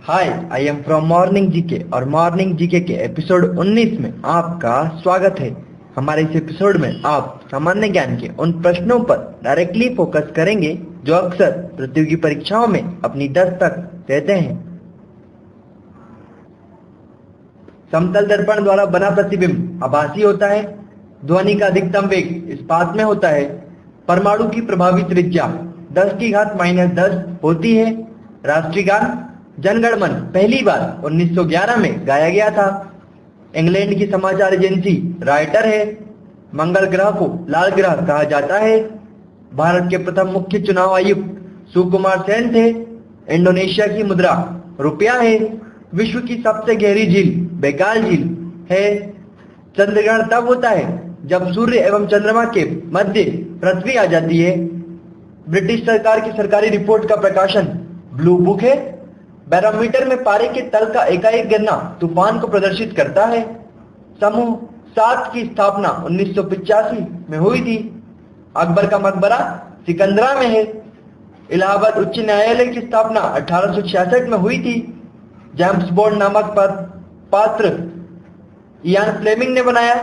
Hi, I am from morning GK और morning GK के episode 19 में आपका स्वागत है। हमारे इस एपिसोड में आप सामान्य ज्ञान के उन प्रश्नों पर डायरेक्टली फोकस करेंगे जो अक्सर प्रतियोगी परीक्षाओं में अपनी दस्तक देते हैं। समतल दर्पण द्वारा बना प्रतिबिंब आभासी होता है। ध्वनि का अधिकतम वेग इस्पात में होता है। परमाणु की प्रभावी त्रिज्या 10⁻⁻10 होती है। राष्ट्रीय गान जन गण मन पहली बार 1911 में गाया गया था। इंग्लैंड की समाचार एजेंसी रायटर है। मंगल ग्रह को लाल ग्रह कहा जाता है। भारत के प्रथम मुख्य चुनाव आयुक्त सुकुमार सेन थे। इंडोनेशिया की मुद्रा रुपया है। विश्व की सबसे गहरी झील बैकाल झील है। चंद्रग्रहण तब होता है जब सूर्य एवं चंद्रमा के मध्य पृथ्वी आ जाती है। ब्रिटिश सरकार की सरकारी रिपोर्ट का प्रकाशन ब्लू बुक है। बैरोमीटर में पारे के तल का एकाएक गिरना तूफान को प्रदर्शित करता है। समूह 7 की स्थापना 1985 में हुई थी। अकबर का मकबरा सिकंदरा में है। इलाहाबाद उच्च न्यायालय की स्थापना 1866 में हुई थी। जेम्स बॉन्ड नामक पात्र इयान फ्लेमिंग ने बनाया।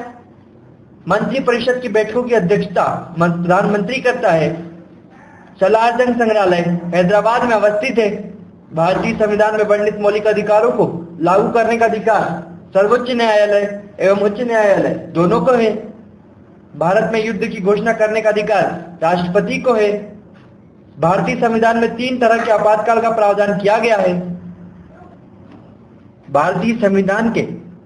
मंत्री परिषद की बैठकों की अध्यक्षता प्रधानमंत्री करता है। सलारजंग संग्रहालय हैदराबाद में अवस्थित है। भारतीय संविधान में वर्णित मौलिक अधिकारों को लागू करने का अधिकार सर्वोच्च न्यायालय एवं उच्च न्यायालय दोनों को है। भारत में युद्ध की घोषणा करने का अधिकार राष्ट्रपति को है। भारतीय संविधान में 3 तरह के आपातकाल का प्रावधान किया गया है। भारतीय संविधान के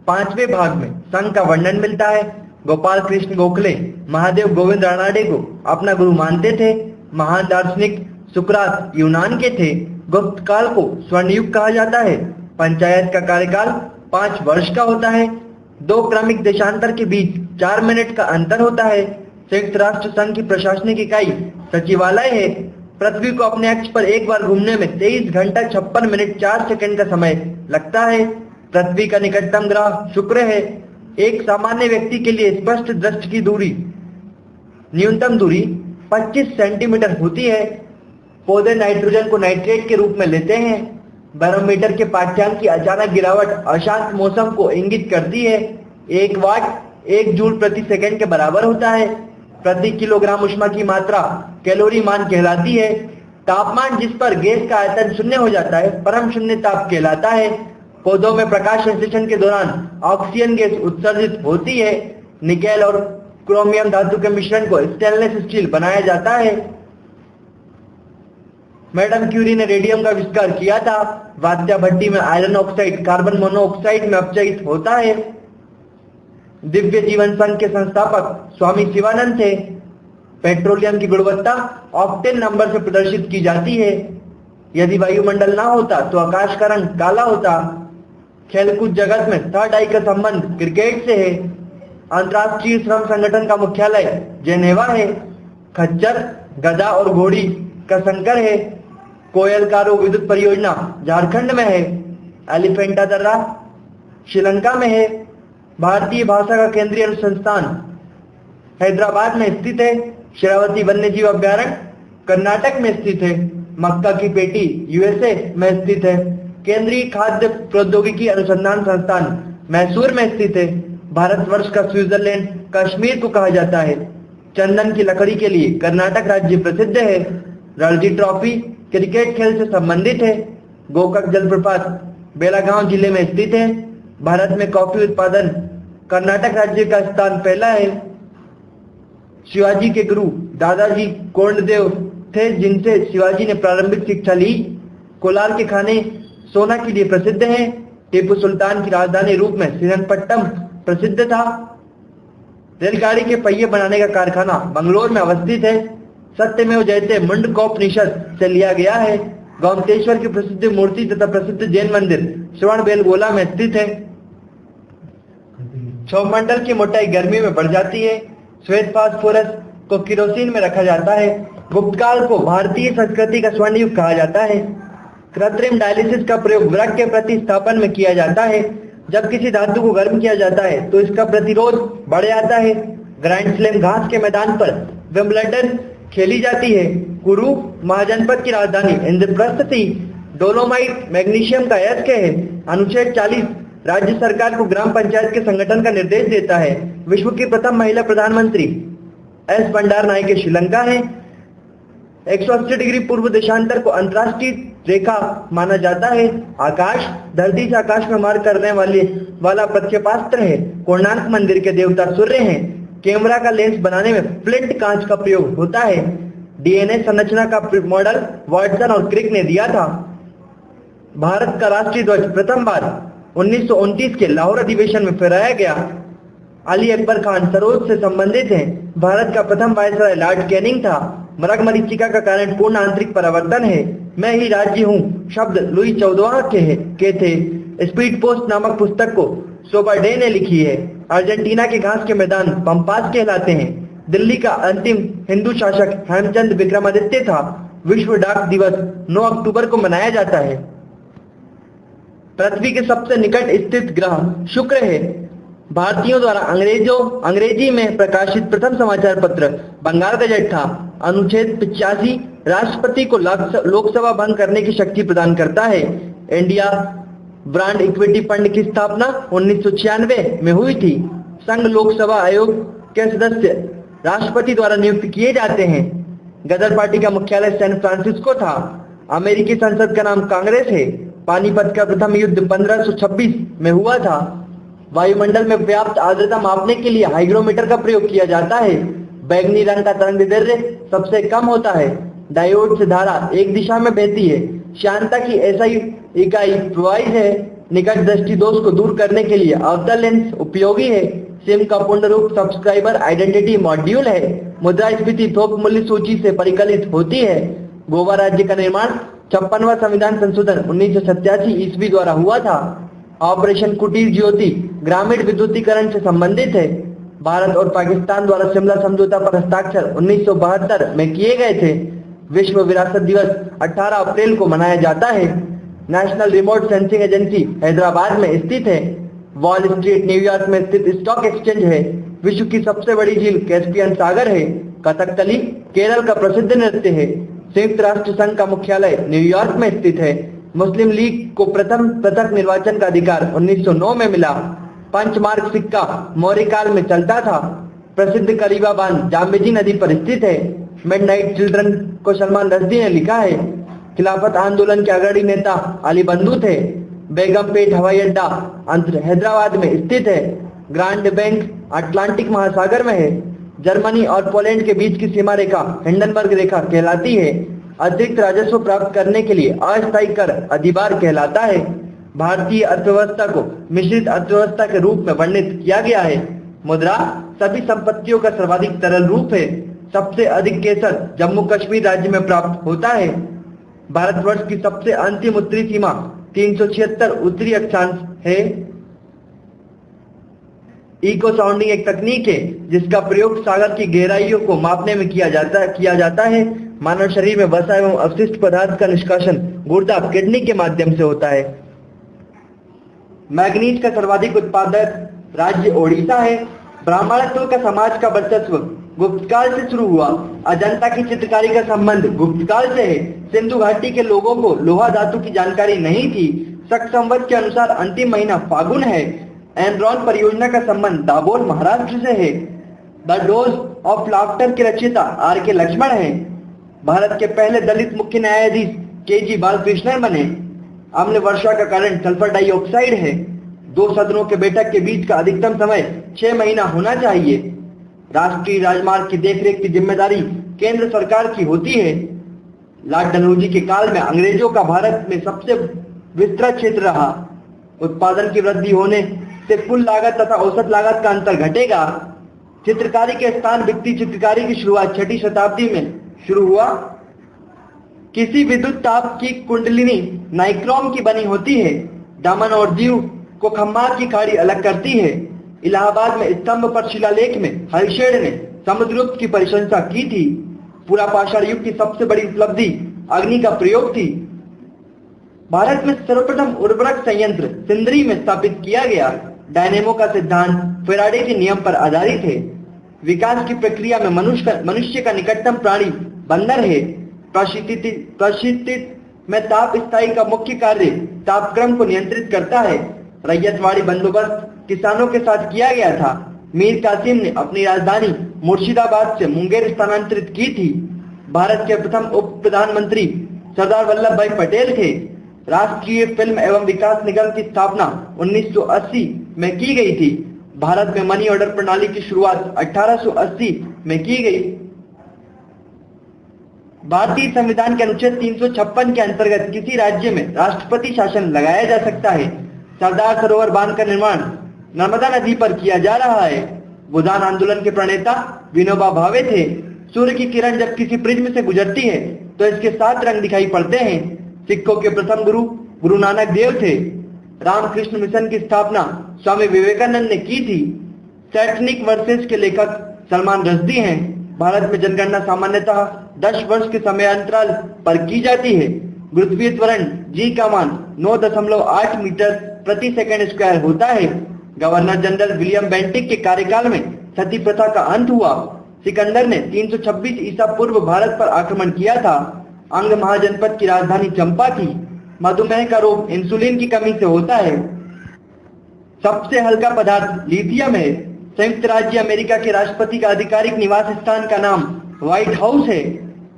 5वें भाग में संघ का वर्णन मिलता है। गोपाल कृष्ण गोखले महादेव गोविंद रानडे को अपना गुरु मानते थे। महान दार्शनिक सुकरात यूनान के थे। गुप्त काल को स्वर्ण युग कहा जाता है। पंचायत का कार्यकाल 5 वर्ष का होता है। 2 क्रमिक देशांतर के बीच 4 मिनट का अंतर होता है। संयुक्त राष्ट्र संघ की प्रशासनिक इकाई सचिवालय है। पृथ्वी को अपने अक्ष पर एक बार घूमने में 23 घंटा 56 मिनट 4 सेकंड का समय लगता है। पृथ्वी का निकटतम ग्रह शुक्र है। एक सामान्य व्यक्ति के लिए स्पष्ट दृष्टि की दूरी न्यूनतम दूरी 25 सेंटीमीटर होती है। पौधे नाइट्रोजन को नाइट्रेट के रूप में लेते हैं। बैरोमीटर के पाठ्यांक की अचानक गिरावट अशांत मौसम को इंगित करती है। 1 वाट 1 जूल प्रति सेकंड के बराबर होता है। प्रति किलोग्राम ऊष्मा की मात्रा कैलोरी मान कहलाती है। तापमान जिस पर गैस का आयतन शून्य हो जाता है परम शून्य ताप कहलाता है। पौधों में प्रकाश संश्लेषण के दौरान ऑक्सीजन गैस उत्सर्जित होती है। निकेल और क्रोमियम धातु के मिश्रण को स्टेनलेस स्टील बनाया जाता है। मैडम क्यूरी ने रेडियम का आविष्कार किया था। वात्या भट्टी में आयरन ऑक्साइड कार्बन मोनोऑक्साइड में अपचयित होता है। दिव्य जीवन संघ के संस्थापक स्वामी शिवानंद थे। पेट्रोलियम की गुणवत्ता ऑक्टेन नंबर से प्रदर्शित की जाती है। यदि वायुमंडल ना होता तो आकाश का रंग काला होता। खेलकूद जगत में थर्ड आई का संबंध क्रिकेट से है। अंतर्राष्ट्रीय श्रम संगठन का मुख्यालय जेनेवा है। खच्चर गधा और घोड़ी का संकर है। कोयल कारो विद्युत परियोजना झारखंड में है। एलिफेंटा दर्रा श्रीलंका में है। भारतीय भाषा का केंद्रीय अनुसंधान हैदराबाद में स्थित है। शरावती वन्यजीव अभ्यारण्य कर्नाटक में स्थित है। मक्का की पेटी यूएसए में स्थित है। केंद्रीय खाद्य प्रौद्योगिकी अनुसंधान संस्थान मैसूर में स्थित है। भारतवर्ष का स्विट्जरलैंड कश्मीर को कहा जाता है। चंदन की लकड़ी के लिए कर्नाटक राज्य प्रसिद्ध है। रणजी ट्रॉफी क्रिकेट खेल से संबंधित है। गोकाक जलप्रपात बेलागांव जिले में स्थित है। भारत में कॉफी उत्पादन कर्नाटक राज्य का स्थान पहला है। शिवाजी के गुरु दादाजी कोंडदेव थे जिनसे शिवाजी ने प्रारंभिक शिक्षा ली। कोलार के खाने सोना के लिए प्रसिद्ध हैं। टीपू सुल्तान की राजधानी रूप में श्रीरंगपट्टम प्रसिद्ध था। रेलगाड़ी के पहिए बनाने का कारखाना बंगलोर में अवस्थित है। सत्यमेव जयते मुंडकोपनिषद से लिया गया है। गोमतेश्वर की प्रसिद्ध मूर्ति तथा प्रसिद्ध जैन मंदिर श्रवणबेलगोला में स्थित है। क्षौमंडल की मोटाई गर्मी में बढ़ जाती है। श्वेत फास्फोरस को किरोसिन में रखा जाता है। गुप्तकाल को भारतीय संस्कृति का स्वर्ण युग कहा जाता है। कृत्रिम डायलिसिस का प्रयोग वृक्क के प्रतिस्थापन में किया जाता है। जब किसी धातु को गर्म किया जाता है तो इसका प्रतिरोध बढ़ जाता है। ग्रैंड स्लैम घास के मैदान पर विंबलडन खेली जाती है। कुरु महाजनपद की राजधानी इंद्रप्रस्थ थी। डोलोमाइट मैग्नीशियम का अयस्क है। अनुच्छेद 40 राज्य सरकार को ग्राम पंचायत के संगठन का निर्देश देता है। विश्व की प्रथम महिला प्रधानमंत्री एस भंडार नायके श्रीलंका है। 180 डिग्री पूर्व देशांतर को अंतरराष्ट्रीय रेखा माना जाता है। आकाश धरती से आकाश में मार करने वाला प्रक्षेपास्त्र है। कोणार्क मंदिर के देवता सूर्य हैं। कैमरा का लेंस बनाने में फ्लिंट कांच का प्रयोग होता है। डीएनए संरचना का मॉडल वाटसन और क्रिक ने दिया था। भारत का राष्ट्रीय ध्वज प्रथम बार 1929 के लाहौर अधिवेशन में फहराया गया। अली अकबर खान सरोज से संबंधित हैं। भारत का प्रथम वायसराय लॉर्ड कैनिंग था। मृगमरीचिका का कारण पूर्ण आंतरिक परावर्तन है। मैं ही राज्य हूँ शब्द लुई 14 के थे। स्पीड पोस्ट नामक पुस्तक को सोबाडे ने लिखी है। अर्जेंटीना के घास के मैदान पंपास कहलाते हैं। दिल्ली का अंतिम हिंदू शासक हेमचंद विक्रमादित्य था। विश्व डाक दिवस 9 अक्टूबर को मनाया जाता है। पृथ्वी के सबसे निकट स्थित ग्रह शुक्र है। भारतीयों द्वारा अंग्रेजी में प्रकाशित प्रथम समाचार पत्र बंगाल गजट था। अनुच्छेद 85 राष्ट्रपति को लोकसभा भंग करने की शक्ति प्रदान करता है। इंडिया ब्रांड इक्विटी फंड की स्थापना 1996 में हुई थी। संघ लोकसभा आयोग के सदस्य राष्ट्रपति द्वारा नियुक्त किए जाते हैं। गदर पार्टी का मुख्यालय सैन फ्रांसिस्को था। अमेरिकी संसद का नाम कांग्रेस है। पानीपत का प्रथम युद्ध 1526 में हुआ था। वायुमंडल में व्याप्त आर्द्रता मापने के लिए हाइग्रोमीटर का प्रयोग किया जाता है। बैंगनी रंग का तरंगदैर्ध्य सबसे कम होता है। डायोड से धारा एक दिशा में बहती है। श्यानता की ऐसी इकाई प्रोवाइज है। निकट दृष्टि दोष को दूर करने के लिए अवतल लेंस उपयोगी है। सिम का पूर्ण रूप सब्सक्राइबर आइडेंटिटी मॉड्यूल है। मुद्रास्फीति थोक मूल्य सूची से परिकलित होती है। गोवा राज्य का निर्माण 56वां संविधान संशोधन 1987 ईस्वी द्वारा हुआ था। ऑपरेशन कुटीर ज्योति ग्रामीण विद्युतीकरण से संबंधित है। भारत और पाकिस्तान द्वारा शिमला समझौता पर हस्ताक्षर 1972 में किए गए थे। विश्व विरासत दिवस 18 अप्रैल को मनाया जाता है। National remote sensing agency Hyderabad में स्थित है। वॉल स्ट्रीट न्यूयॉर्क में स्थित स्टॉक एक्सचेंज है। विश्व की सबसे बड़ी झील कैस्पियन सागर है। कथकली केरल का प्रसिद्ध नृत्य है। संयुक्त राष्ट्र संघ का मुख्यालय न्यूयॉर्क में स्थित है। मुस्लिम लीग को प्रथम पृथक निर्वाचन का अधिकार 1909 में मिला। पंचमार्क सिक्का मौर्य काल में चलता था। प्रसिद्ध करीबा बांध जाम्बेजी नदी पर स्थित है। मिडनाइट चिल्ड्रन को सलमान रश्दी ने लिखा है। खिलाफत आंदोलन के अग्रणी नेता अली बंधु थे। बेगमपेट हवाई अड्डा हैदराबाद में स्थित है। ग्रांड बैंक अटलांटिक महासागर में है। जर्मनी और पोलैंड के बीच की सीमा रेखा हिंडनबर्ग रेखा कहलाती है। अतिरिक्त राजस्व प्राप्त करने के लिए अस्थायी कर अधिभार कहलाता है। भारतीय अर्थव्यवस्था को मिश्रित अर्थव्यवस्था के रूप में वर्णित किया गया है। मुद्रा सभी संपत्तियों का सर्वाधिक तरल रूप है। सबसे अधिक केसर जम्मू कश्मीर राज्य में प्राप्त होता है। भारतवर्ष की सबसे अंतिम उत्तरी सीमा 376 उत्तरी अक्षांश है। इको साउंडिंग एक तकनीक है जिसका प्रयोग सागर की गहराइयों को मापने में किया जाता है। मानव शरीर में वसा एवं अवशिष्ट पदार्थ का निष्कासन गुर्दा किडनी के माध्यम से होता है। मैग्नीज का सर्वाधिक उत्पादक राज्य ओडिशा है। ब्राह्मणत्व का समाज का वर्चस्व गुप्तकाल से शुरू हुआ। अजंता की चित्रकारी का संबंध गुप्तकाल से है। सिंधु घाटी के लोगों को लोहा धातु की जानकारी नहीं थी। शक संवत के अनुसार अंतिम महीना फागुन है। एनरॉन परियोजना का संबंध दाभोल महाराष्ट्र से है। द डोज ऑफ लाफ्टर के रचयिता आर.के. लक्ष्मण है। भारत के पहले दलित मुख्य न्यायाधीश के.जी. बालकृष्णन बने। अम्ल वर्षा का कारण सल्फर डाइऑक्साइड है। दो सदनों के बैठक के बीच का अधिकतम समय 6 महीना होना चाहिए। राष्ट्रीय राजमार्ग की देखरेख की जिम्मेदारी केंद्र सरकार की होती है। लॉर्ड डलहौजी के काल में अंग्रेजों का भारत में सबसे विस्तृत क्षेत्र रहा। उत्पादन की वृद्धि होने से कुल लागत तथा औसत लागत का अंतर घटेगा। चित्रकारी के स्थान वित्तीय चित्रकारी की शुरुआत 6वीं शताब्दी में शुरू हुआ। किसी विद्युत ताप की कुंडलिनी नाइक्रोम की बनी होती है। दमन और दीव को खम्मार की खाड़ी अलग करती है। इलाहाबाद में स्तंभ पर शिलालेख में हरिशेड ने समुद्रगुप्त की प्रशंसा की थी। पूरा पाषाण युग की सबसे बड़ी उपलब्धि अग्नि का प्रयोग थी। भारत में सर्वप्रथम उर्वरक संयंत्र सिंदरी में स्थापित किया गया। डायनेमो का सिद्धांत फेराडे के नियम पर आधारित है। विकास की प्रक्रिया में मनुष्य का निकटतम प्राणी बंदर है। प्रशिक्षित में ताप स्थायी का मुख्य कार्य तापक्रम को नियंत्रित करता है। रैयतवाड़ी बंदोबस्त किसानों के साथ किया गया था। मीर कासिम ने अपनी राजधानी मुर्शिदाबाद से मुंगेर स्थानांतरित की थी। भारत के प्रथम उप प्रधानमंत्री सरदार वल्लभ भाई पटेल थे। राष्ट्रीय फिल्म एवं विकास निगम की स्थापना 1980 में की गई थी। भारत में मनी ऑर्डर प्रणाली की शुरुआत 1880 में की गई। भारतीय संविधान के अनुच्छेद 356 के अंतर्गत किसी राज्य में राष्ट्रपति शासन लगाया जा सकता है। सरदार सरोवर बांध का निर्माण नर्मदा नदी पर किया जा रहा है। भूदान आंदोलन के प्रणेता विनोबा भावे थे। सूर्य की किरण जब किसी प्रिज्म से गुजरती है तो इसके 7 रंग दिखाई पड़ते हैं। सिखों के प्रथम गुरु गुरु नानक देव थे। रामकृष्ण मिशन की स्थापना स्वामी विवेकानंद ने की थी। शैक्षणिक वर्सेस के लेखक सलमान रश्दी हैं। भारत में जनगणना सामान्यतः 10 वर्ष के समयांतराल पर की जाती है। गुरुत्वीय त्वरण जी का मान 9.8 मीटर प्रति सेकंड स्क्वायर होता है। गवर्नर जनरल विलियम बेंटिक के कार्यकाल में सती प्रथा का अंत हुआ। सिकंदर ने 326 ईसा पूर्व भारत पर आक्रमण किया था। अंग महाजनपद की राजधानी चंपा थी। मधुमेह का रोग इंसुलिन की कमी से होता है। सबसे हल्का पदार्थ लिथियम है। संयुक्त राज्य अमेरिका के राष्ट्रपति का आधिकारिक निवास स्थान का नाम व्हाइट हाउस है।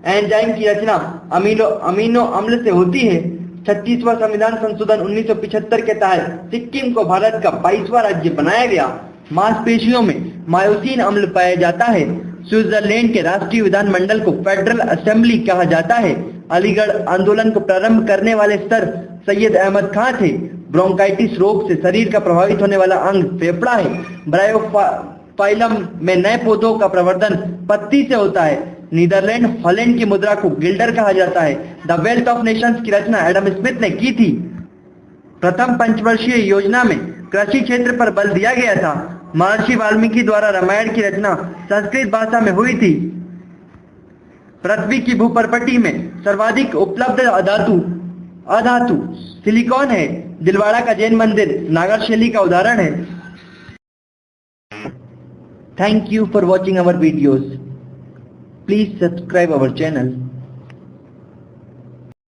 एंजाइम की रचना अमीनो अम्ल से होती है। 36वां संविधान संशोधन 1975 के तहत सिक्किम को भारत का 22वां राज्य बनाया गया। मांसपेशियों में मायोसिन अम्ल पाया जाता है। स्विट्जरलैंड के राष्ट्रीय विधानमंडल को फेडरल असेंबली कहा जाता है। अलीगढ़ आंदोलन को प्रारंभ करने वाले सर सैयद अहमद खां थे। ब्रोंकाइटिस रोग से शरीर का प्रभावित होने वाला अंग फेफड़ा है। ब्रायोफाइलम में नए पौधों का प्रवर्धन पत्ती से होता है। नीदरलैंड हॉलैंड की मुद्रा को गिल्डर कहा जाता है। द वेल्थ ऑफ नेशंस की रचना एडम स्मिथ ने की थी। प्रथम पंचवर्षीय योजना में कृषि क्षेत्र पर बल दिया गया था। महर्षि वाल्मीकि द्वारा रामायण की रचना संस्कृत भाषा में हुई थी। पृथ्वी की भूपर्पटी में सर्वाधिक उपलब्ध अधातु सिलिकॉन है। दिलवाड़ा का जैन मंदिर नागर शैली का उदाहरण है। Thank you for watching our videos. Please subscribe our channel.